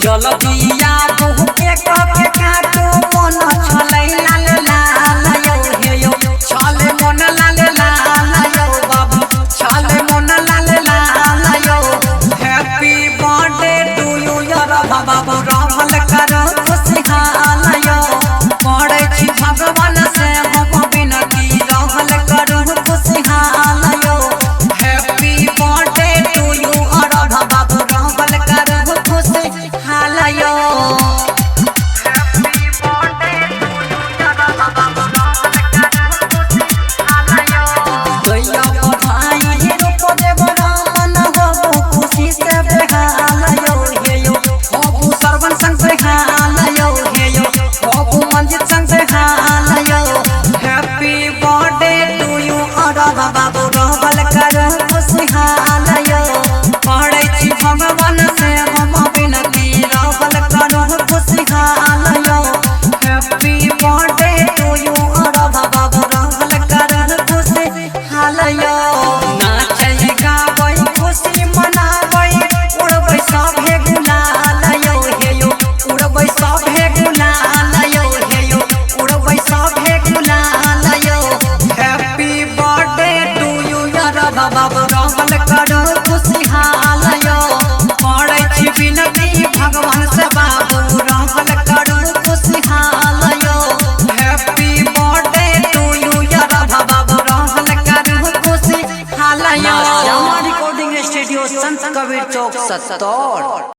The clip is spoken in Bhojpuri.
चल दिया बहु के कके काटो मन छलै लाल लाल यो हे यो छले मन लाल लाल यो बाबू छले मन लाल लाल यो हैप्पी बर्थडे टू यू यार बाबू रहल करो खुशहाल यो पड़े छी भगवान से हम बिनती रहल करो खुशहाल यो हैप्पी बर्थडे टू यू यार बाबू रहल करो खुशहाल यो बाबू रहल कर खुशहाल यो पड़े छी भगवान से हम बिनती रहल कर खुशहाल यो हैप्पी बर्थडे टू यू बाबू रहल कर खुशहाल यो नाचै गाबै खुशी मनाबै उड़बै सभे गुलाल यो हे यो उड़बै सभे गुलाल यो हे यो उड़बै सभे गुलाल यो हैप्पी बर्थडे टू यू यार बाबू रहल करो खुशहाल यो पड़े छी बिनती भगवान से बाबू रहल करो खुशहाल यो हैप्पी बर्थडे टू यू यार बाबू रहल करो खुशहाल यो। रिकॉर्डिंग स्टूडियो संत कबीर चौक 70।